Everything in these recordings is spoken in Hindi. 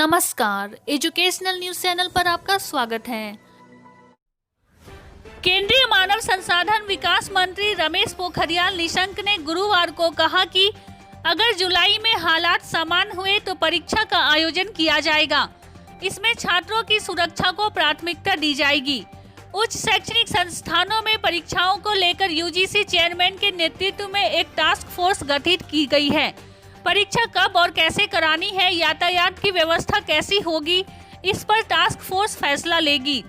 नमस्कार, एजुकेशनल न्यूज चैनल पर आपका स्वागत है। केंद्रीय मानव संसाधन विकास मंत्री रमेश पोखरियाल निशंक ने गुरुवार को कहा कि अगर जुलाई में हालात सामान्य हुए तो परीक्षा का आयोजन किया जाएगा। इसमें छात्रों की सुरक्षा को प्राथमिकता दी जाएगी। उच्च शैक्षणिक संस्थानों में परीक्षाओं को लेकर यूजीसी चेयरमैन के नेतृत्व में एक टास्क फोर्स गठित की गई है। परीक्षा कब और कैसे करानी है, यातायात की व्यवस्था कैसी होगी, इस पर टास्क फोर्स फैसला लेगी।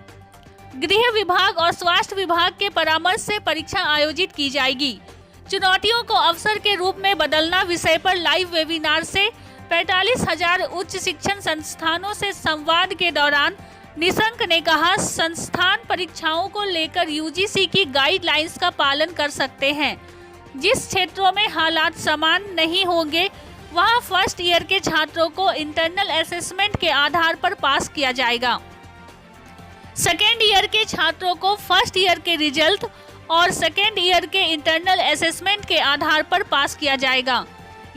गृह विभाग और स्वास्थ्य विभाग के परामर्श से परीक्षा आयोजित की जाएगी। चुनौतियों को अवसर के रूप में बदलना विषय पर लाइव वेबिनार से 45,000 उच्च शिक्षण संस्थानों से संवाद के दौरान निशंक ने कहा, संस्थान परीक्षाओं को लेकर यूजीसी की गाइडलाइंस का पालन कर सकते हैं। जिस क्षेत्रों में हालात समान नहीं होंगे वहां फर्स्ट ईयर के छात्रों को इंटरनल असेसमेंट के आधार पर पास किया जाएगा। सेकेंड ईयर के छात्रों को फर्स्ट ईयर के रिजल्ट और सेकेंड ईयर के इंटरनल असेसमेंट के आधार पर पास किया जाएगा।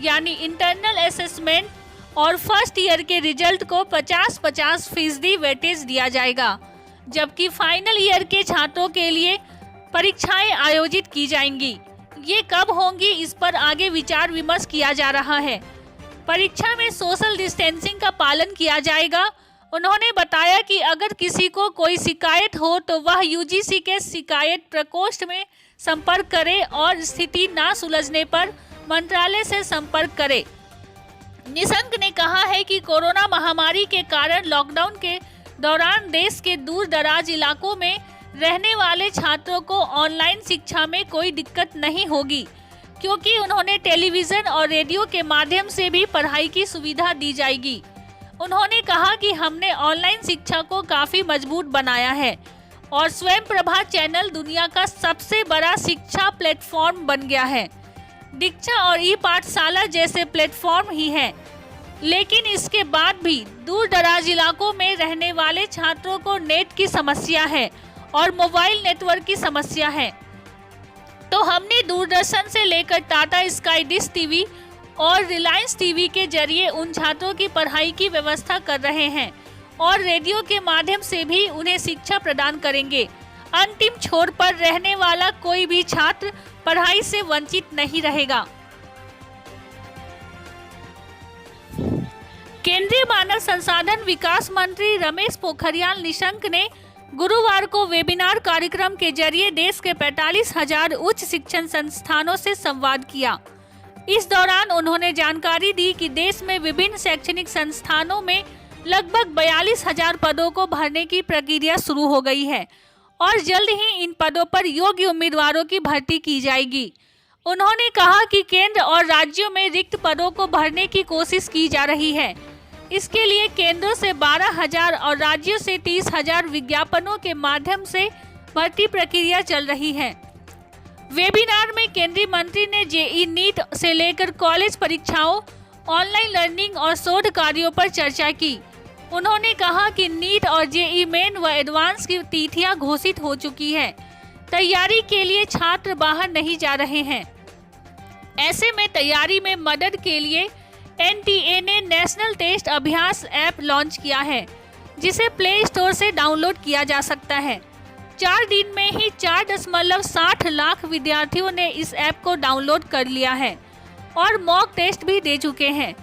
यानी इंटरनल असेसमेंट और फर्स्ट ईयर के रिजल्ट को 50-50% वेटेज दिया जाएगा, जबकि फाइनल ईयर के छात्रों के लिए परीक्षाएं आयोजित की जाएंगी। ये कब होंगी, इस पर आगे विचार विमर्श किया जा रहा है। परीक्षा में सोशल डिस्टेंसिंग का पालन किया जाएगा। उन्होंने बताया कि अगर किसी को कोई शिकायत हो तो वह यूजीसी के शिकायत प्रकोष्ठ में संपर्क करे और स्थिति ना सुलझने पर मंत्रालय से संपर्क करे। निशंक ने कहा है कि कोरोना महामारी के कारण लॉकडाउन के दौरान देश के दूर दराज इलाकों में रहने वाले छात्रों को ऑनलाइन शिक्षा में कोई दिक्कत नहीं होगी, क्योंकि उन्होंने टेलीविजन और रेडियो के माध्यम से भी पढ़ाई की सुविधा दी जाएगी। उन्होंने कहा कि हमने ऑनलाइन शिक्षा को काफी मजबूत बनाया है और स्वयं प्रभा चैनल दुनिया का सबसे बड़ा शिक्षा प्लेटफॉर्म बन गया है। दीक्षा और ई पाठशाला जैसे प्लेटफॉर्म ही है, लेकिन इसके बाद भी दूर दराज इलाकों में रहने वाले छात्रों को नेट की समस्या है और मोबाइल नेटवर्क की समस्या है। तो हमने दूरदर्शन से लेकर टाटा स्काई डिश टीवी और रिलायंस टीवी के जरिए उन छात्रों की पढ़ाई की व्यवस्था कर रहे हैं और रेडियो के माध्यम से भी उन्हें शिक्षा प्रदान करेंगे। अंतिम छोर पर रहने वाला कोई भी छात्र पढ़ाई से वंचित नहीं रहेगा। केंद्रीय मानव संसाधन विकास मंत्री रमेश पोखरियाल निशंक ने गुरुवार को वेबिनार कार्यक्रम के जरिए देश के 45,000 उच्च शिक्षण संस्थानों से संवाद किया। इस दौरान उन्होंने जानकारी दी कि देश में विभिन्न शैक्षणिक संस्थानों में लगभग 42,000 पदों को भरने की प्रक्रिया शुरू हो गई है और जल्द ही इन पदों पर योग्य उम्मीदवारों की भर्ती की जाएगी। उन्होंने कहा कि केंद्र और राज्यों में रिक्त पदों को भरने की कोशिश की जा रही है। इसके लिए केंद्रों से 12,000 और राज्यों से 30,000 विज्ञापनों के माध्यम से भर्ती प्रक्रिया चल रही है। वेबिनार में केंद्रीय मंत्री ने जेई नीट से लेकर कॉलेज परीक्षाओं, ऑनलाइन लर्निंग और शोध कार्यों पर चर्चा की। उन्होंने कहा कि नीट और जेई मेन व एडवांस की तिथियां घोषित हो चुकी है। तैयारी के लिए छात्र बाहर नहीं जा रहे हैं। ऐसे में तैयारी में मदद के लिए एनटीए ने नेशनल टेस्ट अभ्यास ऐप लॉन्च किया है, जिसे प्ले स्टोर से डाउनलोड किया जा सकता है। 4 दिन में ही 4.60 लाख विद्यार्थियों ने इस ऐप को डाउनलोड कर लिया है और मॉक टेस्ट भी दे चुके हैं।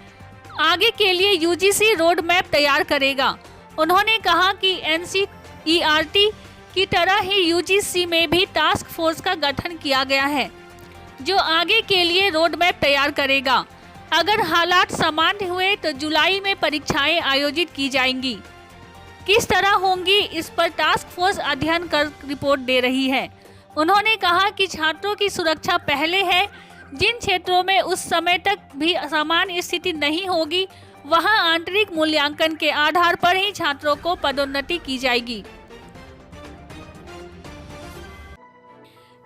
आगे के लिए यूजीसी रोड मैप तैयार करेगा। उन्होंने कहा कि एनसीईआरटी की तरह ही यूजीसी में भी टास्क फोर्स का गठन किया गया है, जो आगे के लिए रोड मैप तैयार करेगा। अगर हालात सामान्य हुए तो जुलाई में परीक्षाएं आयोजित की जाएंगी। किस तरह होंगी, इस पर टास्क फोर्स अध्ययन कर रिपोर्ट दे रही है। उन्होंने कहा कि छात्रों की सुरक्षा पहले है। जिन क्षेत्रों में उस समय तक भी सामान्य स्थिति नहीं होगी, वहां आंतरिक मूल्यांकन के आधार पर ही छात्रों को पदोन्नति की जाएगी।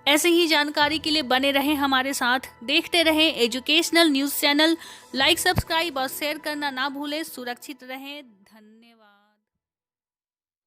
ऐसी ही जानकारी के लिए बने रहें हमारे साथ, देखते रहें educational news channel. Like, subscribe और शेयर करना ना भूलें। सुरक्षित रहें।